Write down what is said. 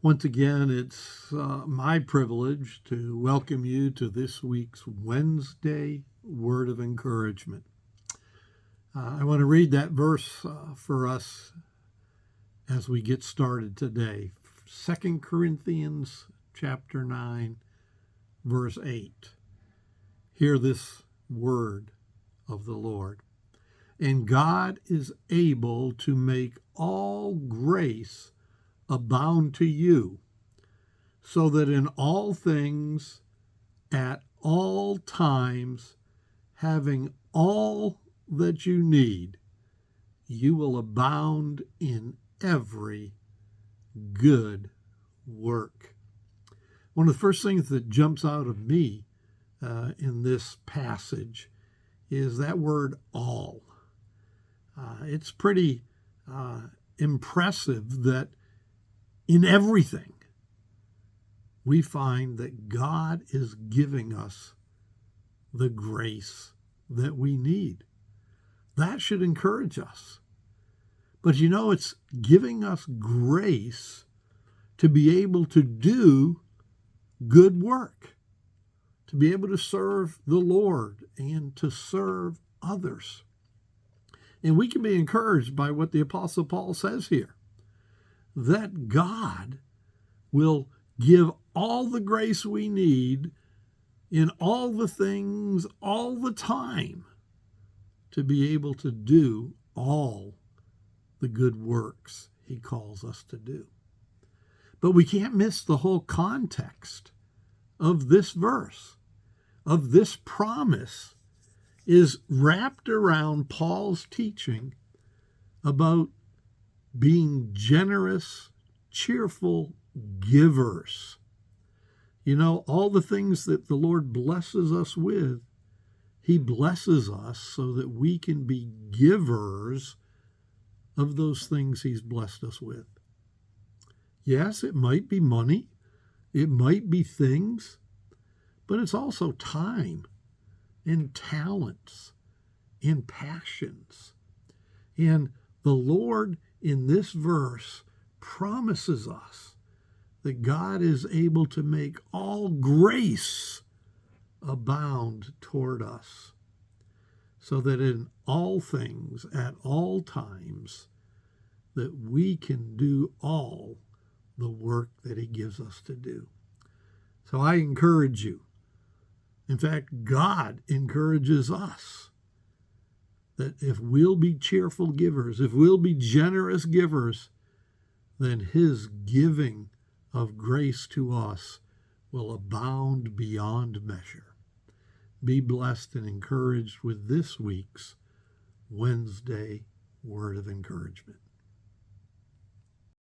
Once again, it's my privilege to welcome you to this week's Wednesday Word of Encouragement. I want to read that verse for us as we get started today. 2 Corinthians chapter 9, verse 8. Hear this word of the Lord. And God is able to make all grace abound to you, so that in all things, at all times, having all that you need, you will abound in every good work. One of the first things that jumps out of me in this passage is that word all. It's pretty impressive that in everything, we find that God is giving us the grace that we need. That should encourage us. But it's giving us grace to be able to do good work, to be able to serve the Lord and to serve others. And we can be encouraged by what the Apostle Paul says here, that God will give all the grace we need in all the things, all the time, to be able to do all the good works he calls us to do. But we can't miss the whole context of this verse, of this promise, is wrapped around Paul's teaching about being generous, cheerful givers. All the things that the Lord blesses us with, he blesses us so that we can be givers of those things he's blessed us with. Yes, it might be money, it might be things, but it's also time and talents and passions. And the Lord in this verse promises us that God is able to make all grace abound toward us, so that in all things, at all times, that we can do all the work that he gives us to do. So I encourage you. In fact, God encourages us that if we'll be cheerful givers, if we'll be generous givers, then his giving of grace to us will abound beyond measure. Be blessed and encouraged with this week's Wednesday Word of Encouragement.